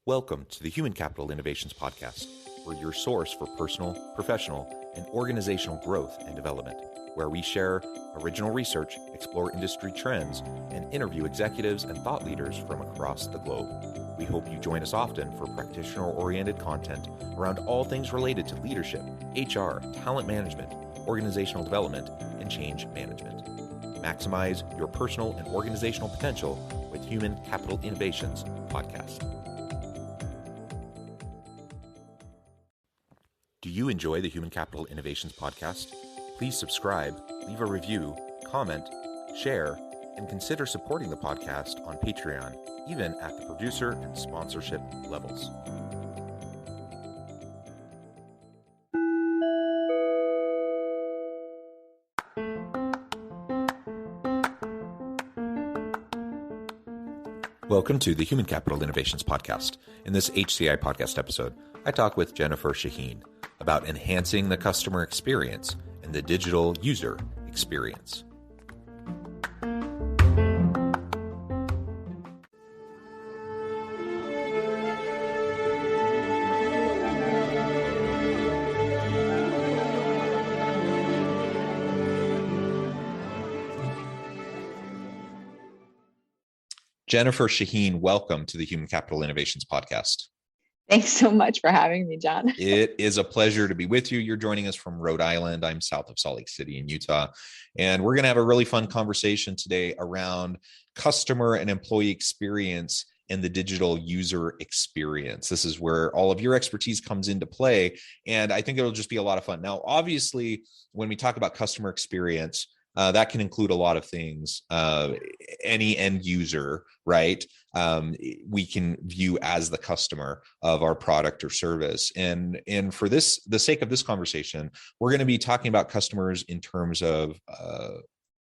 Welcome to the Human Capital Innovations Podcast. We're your source for personal, professional, and organizational growth and development, where we share original research, explore industry trends, and interview executives and thought leaders from across the globe. We hope you join us often for practitioner-oriented content around all things related to leadership, HR, talent management, organizational development, and change management. Maximize your personal and organizational potential with Human Capital Innovations Podcast. Do you enjoy the Human Capital Innovations Podcast? Please subscribe, leave a review, comment, share, and consider supporting the podcast on Patreon, even at the producer and sponsorship levels. Welcome to the Human Capital Innovations Podcast. In this HCI Podcast episode, I talk with Jennifer Shaheen about enhancing the customer experience and the digital user experience. Jennifer Shaheen, welcome to the Human Capital Innovations Podcast. Thanks so much for having me, John. It is a pleasure to be with you. You're joining us from Rhode Island. I'm south of Salt Lake City in Utah. And we're going to have a really fun conversation today around customer and employee experience and the digital user experience. This is where all of your expertise comes into play. And I think it'll just be a lot of fun. Now, obviously, when we talk about customer experience, that can include a lot of things. Any end user, right? We can view as the customer of our product or service. And for the sake of this conversation, we're going to be talking about customers in terms of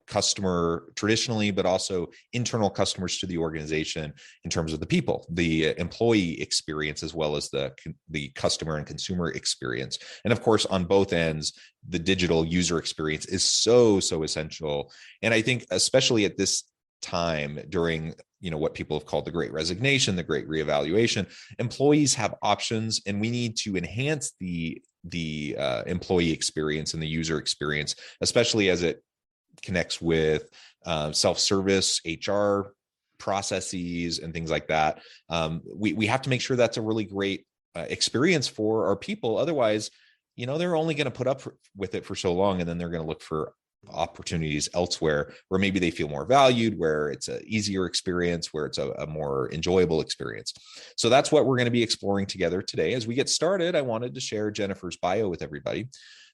customer traditionally, but also internal customers to the organization in terms of the people, the employee experience, as well as the customer and consumer experience. And of course, on both ends, the digital user experience is so essential. And I think especially at this time during what people have called the Great Resignation, the Great Reevaluation, employees have options, and we need to enhance the employee experience and the user experience, especially as it connects with self-service HR processes and things like that. We have to make sure that's a really great experience for our people. Otherwise, they're only going to put up with it for so long, and then they're going to look for opportunities elsewhere where maybe they feel more valued, where it's an easier experience, where it's a more enjoyable experience. So that's what we're going to be exploring together today. As we get started, I wanted to share Jennifer's bio with everybody.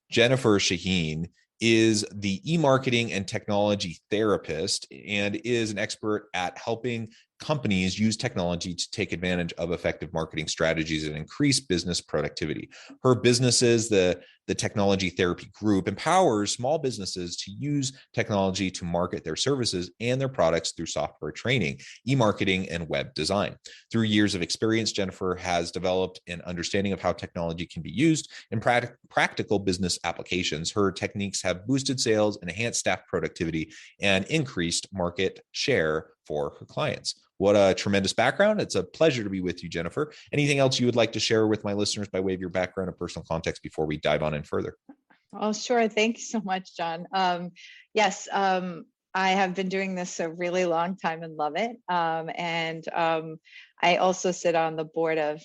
Jennifer Shaheen is the e-marketing and technology therapist and is an expert at helping companies use technology to take advantage of effective marketing strategies and increase business productivity. Her businesses, the Technology Therapy Group, empowers small businesses to use technology to market their services and their products through software training, e-marketing, and web design. Through years of experience, Jennifer has developed an understanding of how technology can be used in practical business applications. Her techniques have boosted sales, enhanced staff productivity, and increased market share for her clients. What a tremendous background. It's a pleasure to be with you, Jennifer. Anything else you would like to share with my listeners by way of your background or personal context before we dive on in further? Oh, sure. Thank you so much, John. Yes, I have been doing this a really long time and love it. I also sit on the board of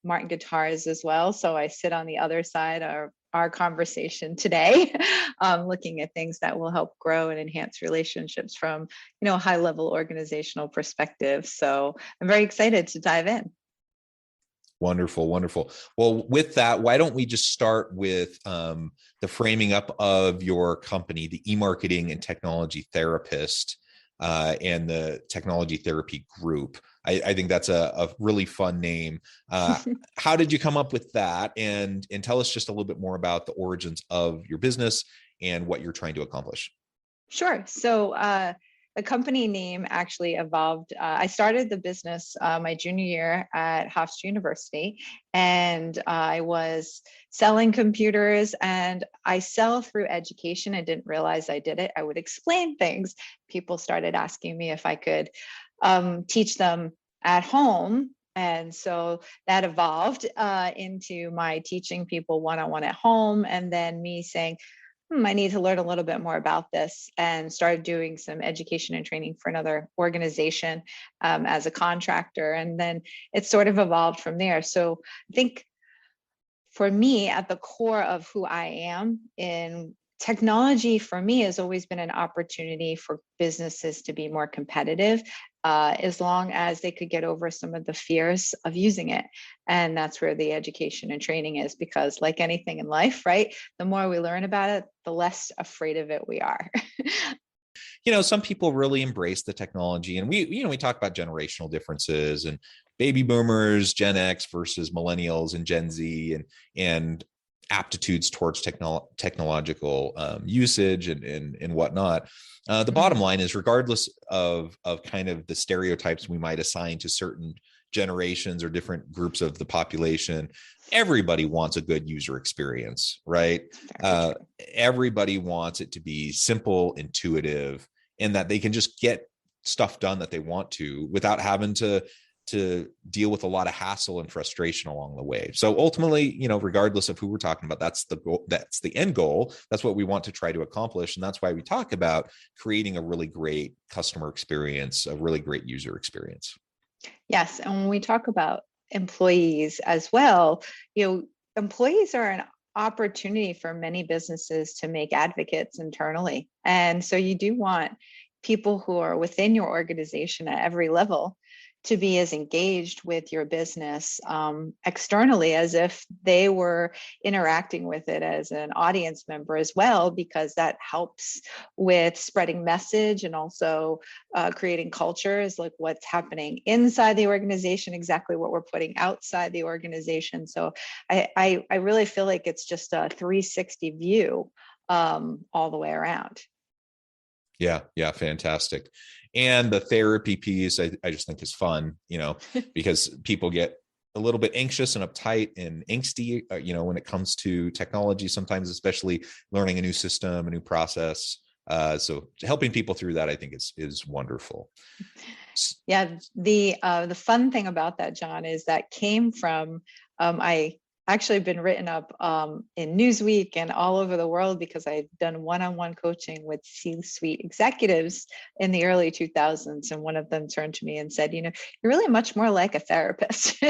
Martin Guitars as well. So I sit on the other side of our conversation today, looking at things that will help grow and enhance relationships from, a high level organizational perspective. So I'm very excited to dive in. Wonderful. Well, with that, why don't we just start with the framing up of your company, the e-marketing and technology therapist and the Technology Therapy Group. I think that's a really fun name. How did you come up with that? And tell us just a little bit more about the origins of your business and what you're trying to accomplish. Sure. So the company name actually evolved. I started the business my junior year at Hofstra University, and I was selling computers, and I sell through education. I didn't realize I did it. I would explain things. People started asking me if I could teach them at home And so that evolved into my teaching people one-on-one at home, and then me saying, I need to learn a little bit more about this, and started doing some education and training for another organization as a contractor. And then it sort of evolved from there. So I think for me, at the core of who I am in technology, for me, has always been an opportunity for businesses to be more competitive, as long as they could get over some of the fears of using it. And that's where the education and training is, because like anything in life, right? The more we learn about it, the less afraid of it we are. Some people really embrace the technology, and we talk about generational differences and baby boomers, Gen X versus millennials and Gen Z, and aptitudes towards technological usage and whatnot. The bottom line is, regardless of kind of the stereotypes we might assign to certain generations or different groups of the population, everybody wants a good user experience, right? Everybody wants it to be simple, intuitive, and that they can just get stuff done that they want to without having to deal with a lot of hassle and frustration along the way. So ultimately, regardless of who we're talking about, that's the goal, that's the end goal. That's what we want to try to accomplish. And that's why we talk about creating a really great customer experience, a really great user experience. Yes. And when we talk about employees as well, employees are an opportunity for many businesses to make advocates internally. And so you do want people who are within your organization at every level to be as engaged with your business externally as if they were interacting with it as an audience member as well, because that helps with spreading message and also creating cultures, like what's happening inside the organization, exactly what we're putting outside the organization. So I really feel like it's just a 360 view all the way around. Yeah, fantastic. And the therapy piece, I just think is fun, because people get a little bit anxious and uptight and angsty, when it comes to technology, sometimes, especially learning a new system, a new process. So helping people through that, I think is wonderful. Yeah, the fun thing about that, John, is that came from I actually been written up in Newsweek and all over the world, because I've done one-on-one coaching with C-suite executives in the early 2000s. And one of them turned to me and said, you're really much more like a therapist.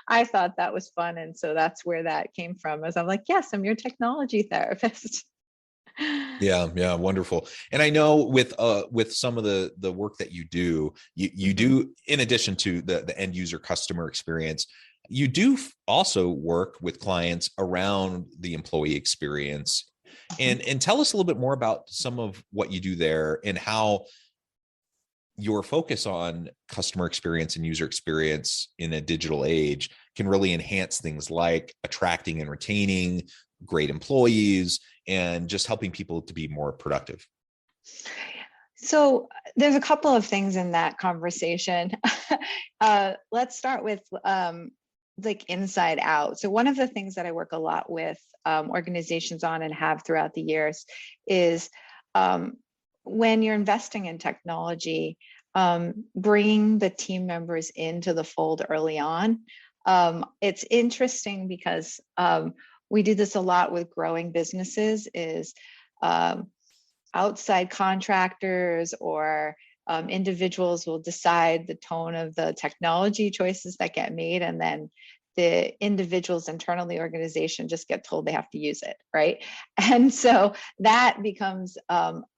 I thought that was fun. And so that's where that came from, as I'm like, yes, I'm your technology therapist. Yeah, wonderful. And I know with some of the work that you do, you do, in addition to the end user customer experience, you do also work with clients around the employee experience. And tell us a little bit more about some of what you do there and how your focus on customer experience and user experience in a digital age can really enhance things like attracting and retaining great employees and just helping people to be more productive. So there's a couple of things in that conversation. Let's start with like inside out. So one of the things that I work a lot with organizations on and have throughout the years is when you're investing in technology, bringing the team members into the fold early on. It's interesting because we do this a lot with growing businesses, is outside contractors or individuals will decide the tone of the technology choices that get made, and then the individuals internal the organization just get told they have to use it, right? And so that becomes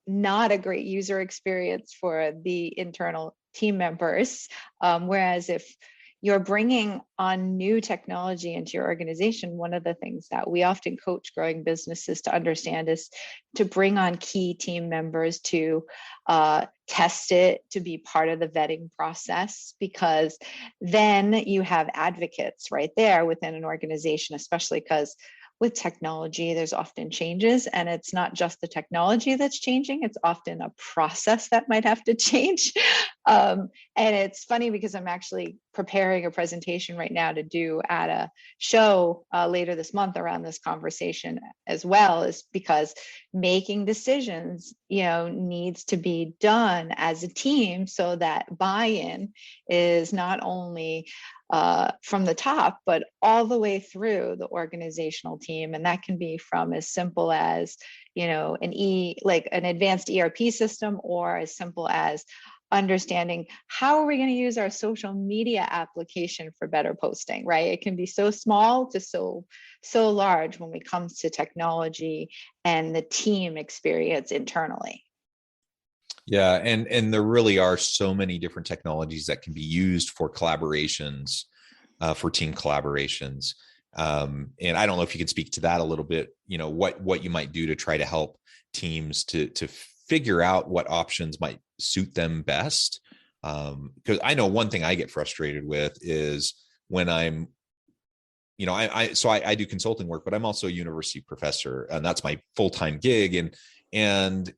not a great user experience for the internal team members. Whereas if you're bringing on new technology into your organization, one of the things that we often coach growing businesses to understand is to bring on key team members to test it, to be part of the vetting process, because then you have advocates right there within an organization, especially because with technology, there's often changes, and it's not just the technology that's changing, it's often a process that might have to change. And it's funny because I'm actually preparing a presentation right now to do at a show later this month around this conversation as well, is because making decisions, needs to be done as a team so that buy-in is not only from the top, but all the way through the organizational team. And that can be from as simple as, like an advanced ERP system, or as simple as understanding how are we going to use our social media application for better posting, right? It can be so small to so large when it comes to technology and the team experience internally. Yeah, and there really are so many different technologies that can be used for collaborations, for team collaborations. And I don't know if you could speak to that a little bit. What you might do to try to help teams to figure out what options might suit them best. Because I know one thing I get frustrated with is when I'm, I do consulting work, but I'm also a university professor, and that's my full-time gig. And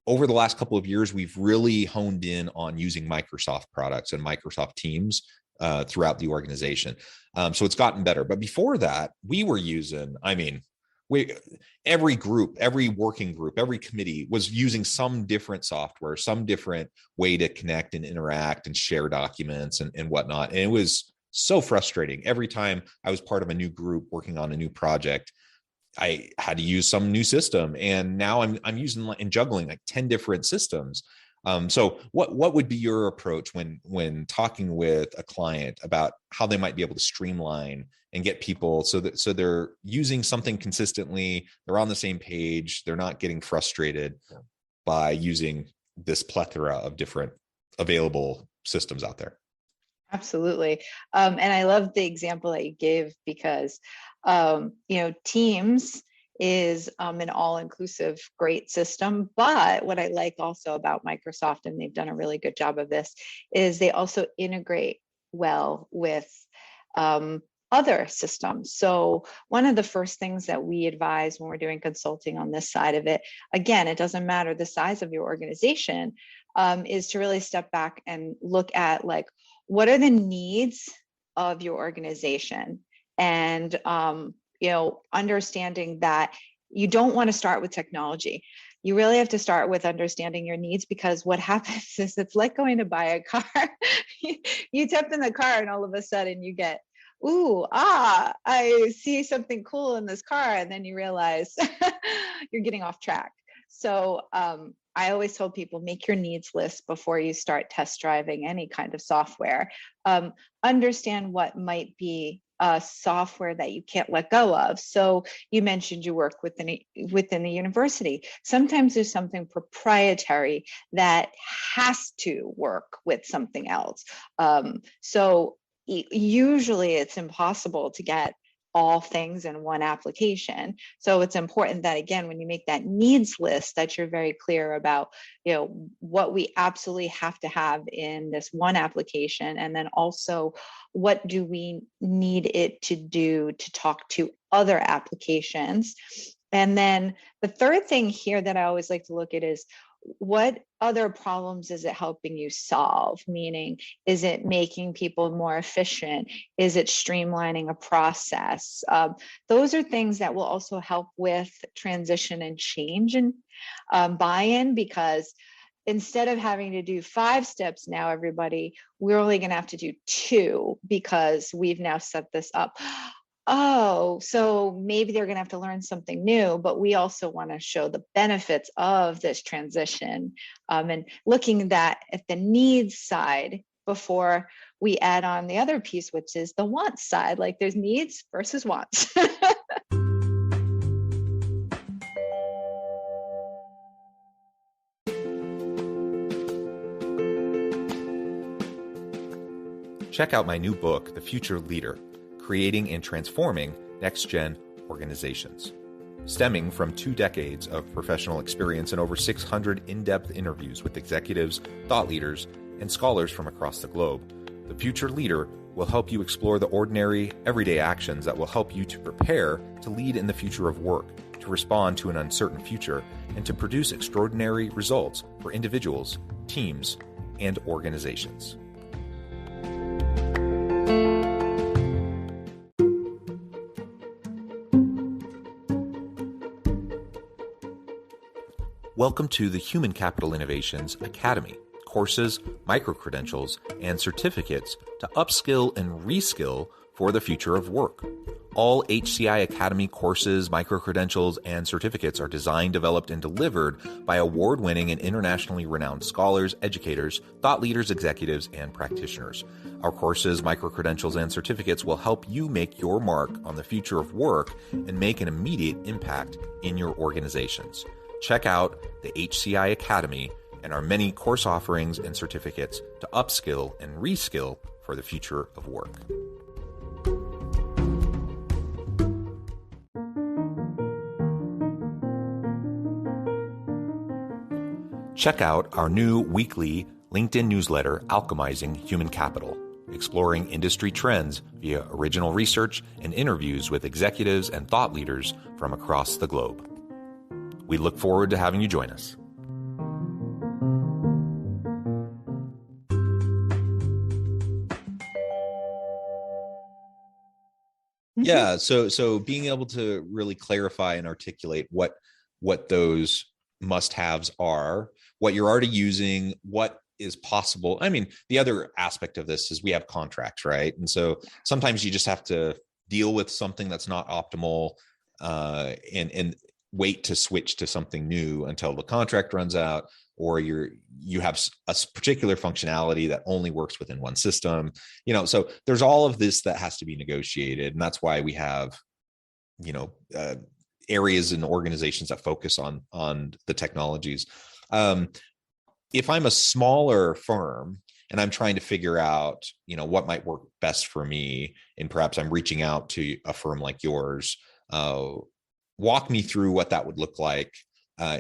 over the last couple of years, we've really honed in on using Microsoft products and Microsoft Teams throughout the organization. So it's gotten better. But before that, we were using, every group, every working group, every committee was using some different software, some different way to connect and interact and share documents and whatnot. And it was so frustrating. Every time I was part of a new group working on a new project, I had to use some new system, and now I'm using and juggling like 10 different systems. So what would be your approach when talking with a client about how they might be able to streamline and get people so they're using something consistently, they're on the same page, they're not getting frustrated by using this plethora of different available systems out there? Absolutely. And I love the example that you gave, because, Teams is an all-inclusive great system. But what I like also about Microsoft, and they've done a really good job of this, is they also integrate well with other systems. So one of the first things that we advise when we're doing consulting on this side of it, again, it doesn't matter the size of your organization, is to really step back and look at what are the needs of your organization, and understanding that you don't want to start with technology. You really have to start with understanding your needs, because what happens is it's like going to buy a car. You step in the car and all of a sudden you get, I see something cool in this car. And then you realize you're getting off track. So I always tell people, make your needs list before you start test driving any kind of software. Understand what might be software that you can't let go of. So you mentioned you work within the university. Sometimes there's something proprietary that has to work with something else. So usually it's impossible to get all things in one application. So it's important that, again, when you make that needs list, that you're very clear about, what we absolutely have to have in this one application. And then also, what do we need it to do to talk to other applications? And then the third thing here that I always like to look at is, what other problems is it helping you solve? Meaning, is it making people more efficient? Is it streamlining a process? Those are things that will also help with transition and change and buy-in, because instead of having to do 5 steps now, everybody, we're only going to have to do 2, because we've now set this up. Oh, so maybe they're going to have to learn something new, but we also want to show the benefits of this transition, and looking at the needs side before we add on the other piece, which is the wants side. Like, there's needs versus wants. Check out my new book, The Future Leader: Creating and Transforming Next-Gen Organizations. Stemming from 2 decades of professional experience and over 600 in-depth interviews with executives, thought leaders, and scholars from across the globe, The Future Leader will help you explore the ordinary, everyday actions that will help you to prepare to lead in the future of work, to respond to an uncertain future, and to produce extraordinary results for individuals, teams, and organizations. Welcome to the Human Capital Innovations Academy, courses, micro-credentials, and certificates to upskill and reskill for the future of work. All HCI Academy courses, micro-credentials, and certificates are designed, developed, and delivered by award-winning and internationally renowned scholars, educators, thought leaders, executives, and practitioners. Our courses, micro-credentials, and certificates will help you make your mark on the future of work and make an immediate impact in your organizations. Check out the HCI Academy and our many course offerings and certificates to upskill and reskill for the future of work. Check out our new weekly LinkedIn newsletter, Alchemizing Human Capital, exploring industry trends via original research and interviews with executives and thought leaders from across the globe. We look forward to having you join us. Yeah, so being able to really clarify and articulate what those must-haves are, what you're already using, what is possible. I mean, the other aspect of this is we have contracts, right? And so sometimes you just have to deal with something that's not optimal and wait to switch to something new until the contract runs out, or you have a particular functionality that only works within one system. So there's all of this that has to be negotiated, and that's why we have areas and organizations that focus on the technologies. If I'm a smaller firm and I'm trying to figure out, what might work best for me, and perhaps I'm reaching out to a firm like yours, walk me through what that would look like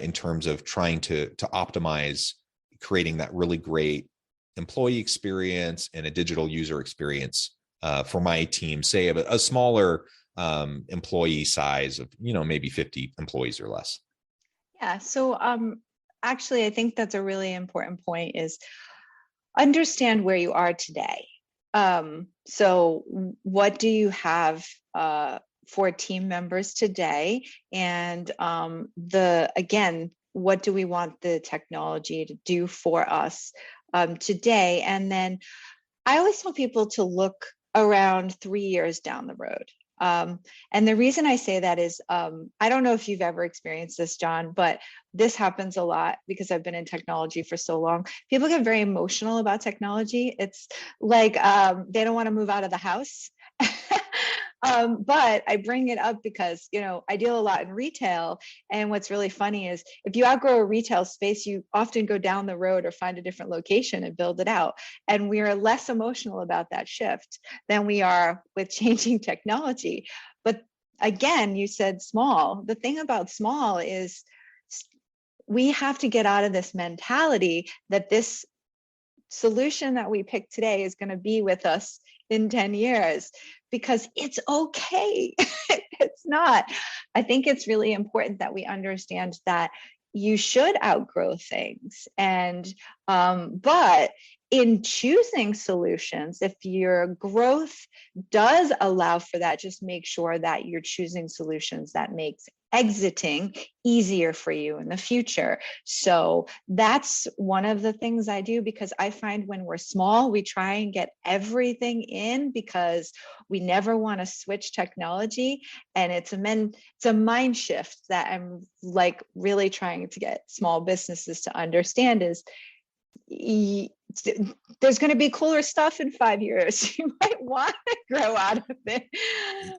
in terms of trying to optimize creating that really great employee experience and a digital user experience for my team, say of a smaller employee size of, maybe 50 employees or less. Yeah. So actually, I think that's a really important point, is understand where you are today. So what do you have for team members today? And what do we want the technology to do for us today? And then I always tell people to look around 3 years down the road. And the reason I say that is, I don't know if you've ever experienced this, John, but this happens a lot because I've been in technology for so long. People get very emotional about technology. It's like they don't want to move out of the house. But I bring it up because, I deal a lot in retail. And what's really funny is if you outgrow a retail space, you often go down the road or find a different location and build it out. And we are less emotional about that shift than we are with changing technology. But again, you said small. The thing about small is we have to get out of this mentality that this solution that we pick today is going to be with us in 10 years, because it's okay. It's not. I think it's really important that we understand that you should outgrow things. And, but in choosing solutions, if your growth does allow for that, just make sure that you're choosing solutions that makes exiting easier for you in the future. So that's one of the things I do, because I find when we're small, we try and get everything in because we never want to switch technology. And it's a mind shift that I'm like really trying to get small businesses to understand is there's going to be cooler stuff in 5 years. You might want to grow out of it.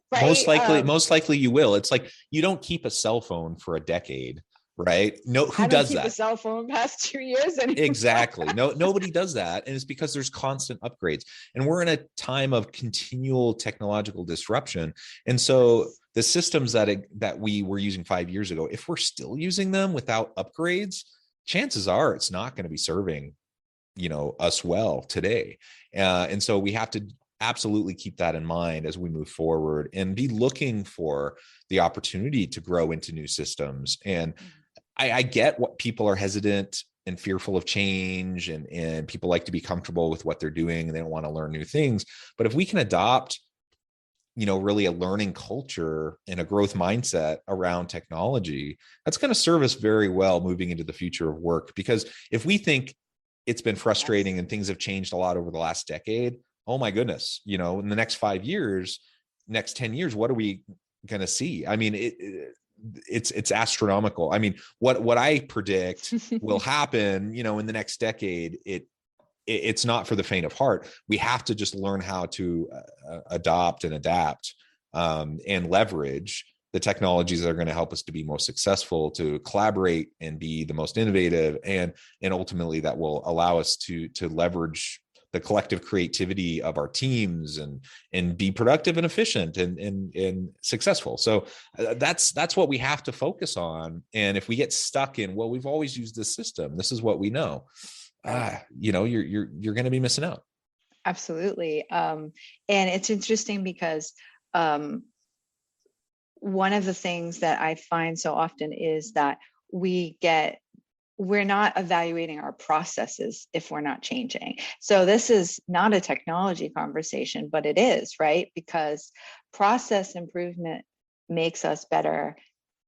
Right? Most likely you will. It's like you don't keep a cell phone for a decade, right? No, who does that? I don't keep a cell phone past 2 years anymore. Exactly. Nobody does that. And it's because there's constant upgrades. And we're in a time of continual technological disruption. And so the systems that we were using 5 years ago, if we're still using them without upgrades, chances are it's not going to be serving us well today. And so we have to absolutely keep that in mind as we move forward and be looking for the opportunity to grow into new systems. And I get what people are hesitant and fearful of change, and people like to be comfortable with what they're doing and they don't want to learn new things. But if we can adopt, really a learning culture and a growth mindset around technology, that's going to serve us very well moving into the future of work. Because if we think it's been frustrating and things have changed a lot over the last decade. Oh my goodness, in the next 5 years, next 10 years, what are we going to see? I mean, it's astronomical. I mean, what I predict will happen, in the next decade, it's not for the faint of heart. We have to just learn how to adopt and adapt, and leverage the technologies that are going to help us to be most successful, to collaborate and be the most innovative, and ultimately that will allow us to leverage the collective creativity of our teams and be productive and efficient and successful. So that's what we have to focus on. And if we get stuck in, well, we've always used this system, this is what we know, you're going to be missing out. Absolutely. And it's interesting because one of the things that I find so often is that we're not evaluating our processes if we're not changing. So this is not a technology conversation, but it is, right? Because process improvement makes us better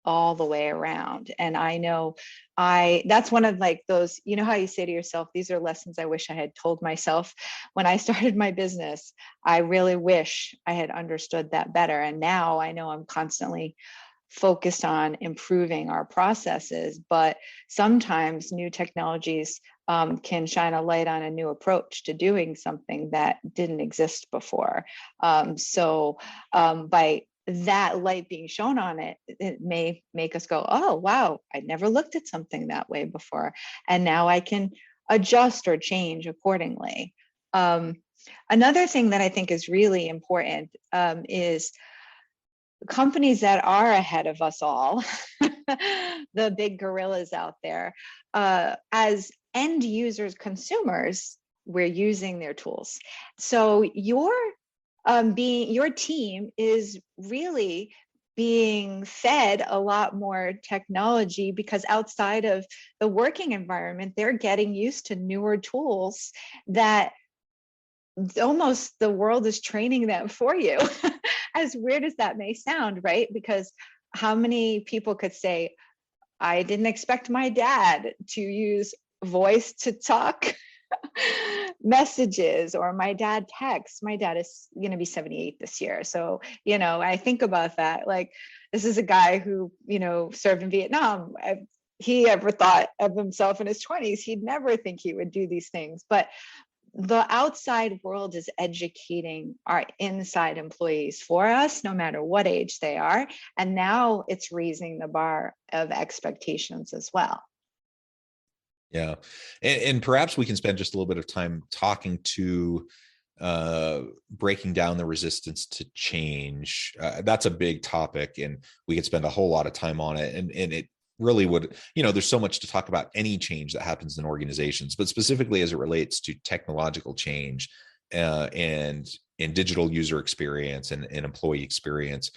all the way around. And I know that's one of like those, how you say to yourself, these are lessons I wish I had told myself when I started my business. I really wish I had understood that better. And now I know I'm constantly focused on improving our processes, but sometimes new technologies can shine a light on a new approach to doing something that didn't exist before. So by that light being shown on it, it may make us go, oh, wow, I never looked at something that way before. And now I can adjust or change accordingly. Another thing that I think is really important is companies that are ahead of us all, the big gorillas out there, as end users, consumers, we're using their tools. So your team is really being fed a lot more technology, because outside of the working environment, they're getting used to newer tools that almost the world is training them for you. As weird as that may sound, right? Because how many people could say, I didn't expect my dad to use voice to talk messages, or my dad texts. My dad is going to be 78 this year. So, I think about that. Like, this is a guy who, served in Vietnam. If he ever thought of himself in his 20s, he'd never think he would do these things. But the outside world is educating our inside employees for us, no matter what age they are. And now it's raising the bar of expectations as well. Yeah. And perhaps we can spend just a little bit of time talking to breaking down the resistance to change. That's a big topic, and we could spend a whole lot of time on it. And it really would, there's so much to talk about any change that happens in organizations, but specifically as it relates to technological change and digital user experience and employee experience.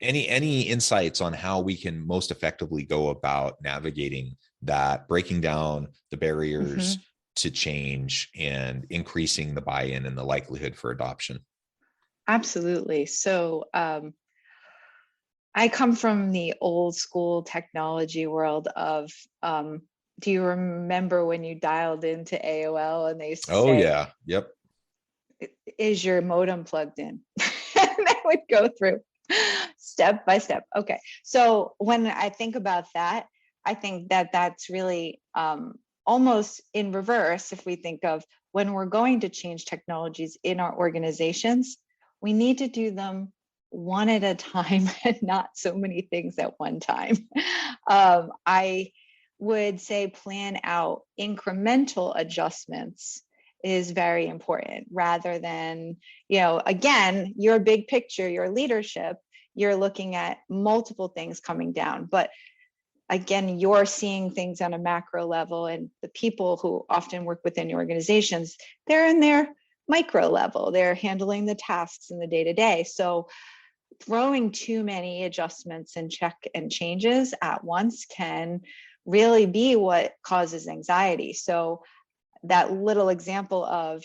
Any insights on how we can most effectively go about navigating that, breaking down the barriers to change and increasing the buy-in and the likelihood for adoption? Absolutely. So I come from the old school technology world of, do you remember when you dialed into AOL and they used to say, oh yeah, yep, is your modem plugged in? And I would go through step by step. Okay. So when I think about that, I think that that's really almost in reverse. If we think of when we're going to change technologies in our organizations, we need to do them one at a time and not so many things at one time. I would say plan out incremental adjustments is very important, rather than, again, your big picture, your leadership, you're looking at multiple things coming down. But again, you're seeing things on a macro level, and the people who often work within your organizations, they're in their micro level. They're handling the tasks in the day-to-day. So throwing too many adjustments and changes at once can really be what causes anxiety. So that little example of,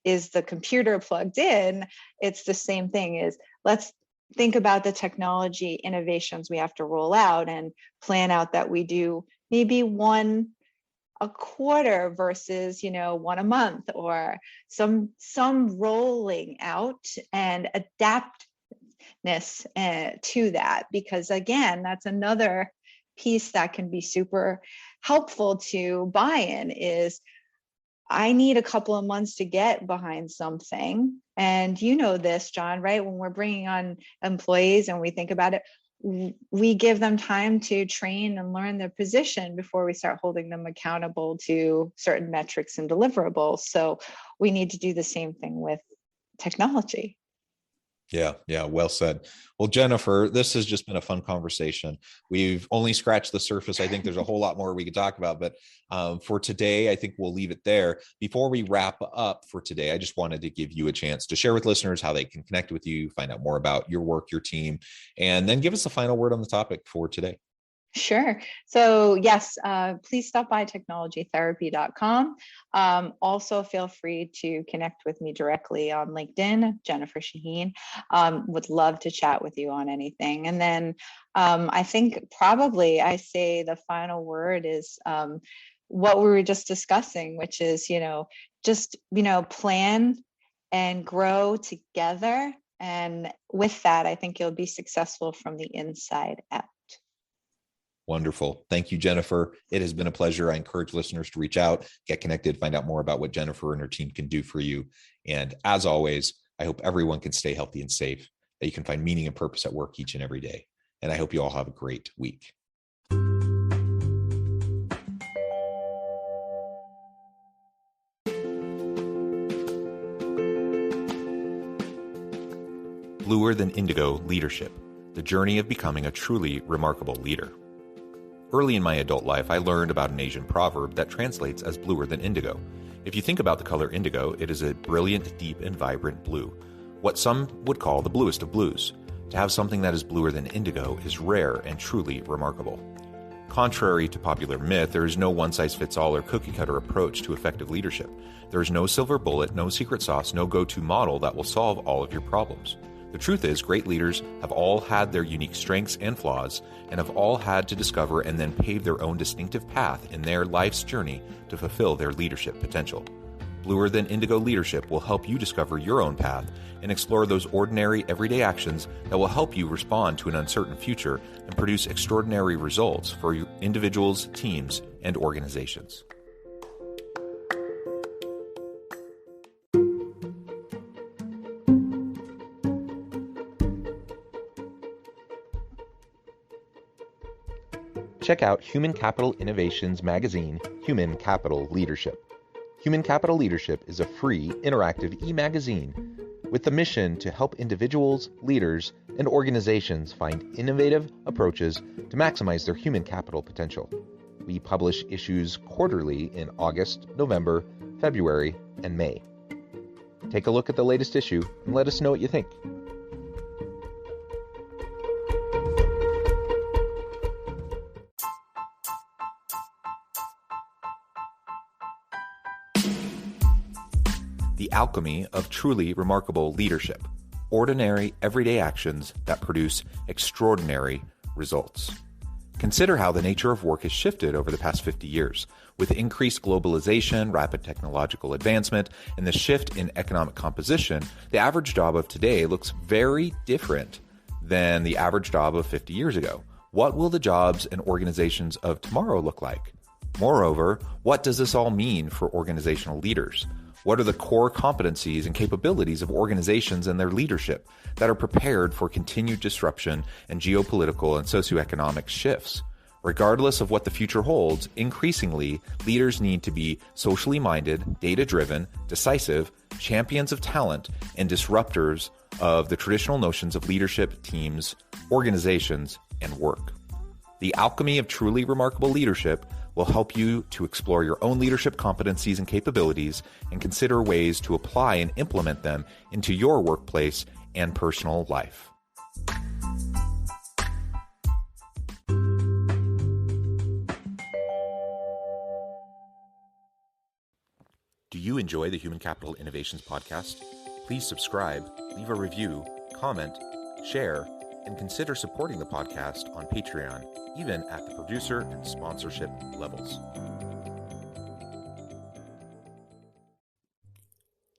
is the computer plugged in? It's the same thing. Is let's think about the technology innovations we have to roll out and plan out that we do maybe one a quarter versus, one a month, or some rolling out and adaptness to that. Because again, that's another piece that can be super helpful to buy-in is I need a couple of months to get behind something. And you know this, John, right? When we're bringing on employees and we think about it, we give them time to train and learn their position before we start holding them accountable to certain metrics and deliverables. So we need to do the same thing with technology. Yeah. Well said. Well, Jennifer, this has just been a fun conversation. We've only scratched the surface. I think there's a whole lot more we could talk about, but for today, I think we'll leave it there. Before we wrap up for today, I just wanted to give you a chance to share with listeners how they can connect with you, find out more about your work, your team, and then give us a final word on the topic for today. Sure. So yes, please stop by technologytherapy.com. Also feel free to connect with me directly on LinkedIn, Jennifer Shaheen. Would love to chat with you on anything. And then I think probably I say the final word is what we were just discussing, which is, plan and grow together. And with that, I think you'll be successful from the inside out. Wonderful. Thank you, Jennifer. It has been a pleasure. I encourage listeners to reach out, get connected, find out more about what Jennifer and her team can do for you. And as always, I hope everyone can stay healthy and safe, that you can find meaning and purpose at work each and every day. And I hope you all have a great week. Bluer Than Indigo Leadership, the journey of becoming a truly remarkable leader. Early in my adult life, I learned about an Asian proverb that translates as bluer than indigo. If you think about the color indigo, it is a brilliant, deep, and vibrant blue, what some would call the bluest of blues. To have something that is bluer than indigo is rare and truly remarkable. Contrary to popular myth, there is no one-size-fits-all or cookie-cutter approach to effective leadership. There is no silver bullet, no secret sauce, no go-to model that will solve all of your problems. The truth is, great leaders have all had their unique strengths and flaws, and have all had to discover and then pave their own distinctive path in their life's journey to fulfill their leadership potential. Bluer Than Indigo Leadership will help you discover your own path and explore those ordinary, everyday actions that will help you respond to an uncertain future and produce extraordinary results for your individuals, teams, and organizations. Check out Human Capital Innovations magazine, Human Capital Leadership. Human Capital Leadership is a free, interactive e-magazine with the mission to help individuals, leaders, and organizations find innovative approaches to maximize their human capital potential. We publish issues quarterly in August, November, February, and May. Take a look at the latest issue and let us know what you think. The Alchemy of Truly Remarkable Leadership. Ordinary, everyday actions that produce extraordinary results. Consider how the nature of work has shifted over the past 50 years. With increased globalization, rapid technological advancement, and the shift in economic composition, the average job of today looks very different than the average job of 50 years ago. What will the jobs and organizations of tomorrow look like? Moreover, what does this all mean for organizational leaders? What are the core competencies and capabilities of organizations and their leadership that are prepared for continued disruption and geopolitical and socioeconomic shifts? Regardless of what the future holds, increasingly, leaders need to be socially minded, data-driven, decisive, champions of talent, and disruptors of the traditional notions of leadership, teams, organizations, and work. The Alchemy of Truly Remarkable Leadership will help you to explore your own leadership competencies and capabilities and consider ways to apply and implement them into your workplace and personal life. Do you enjoy the Human Capital Innovations podcast? Please subscribe, leave a review, comment, share, and consider supporting the podcast on Patreon, even at the producer and sponsorship levels.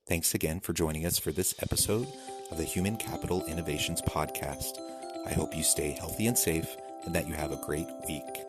Thanks again for joining us for this episode of the Human Capital Innovations Podcast. I hope you stay healthy and safe and that you have a great week.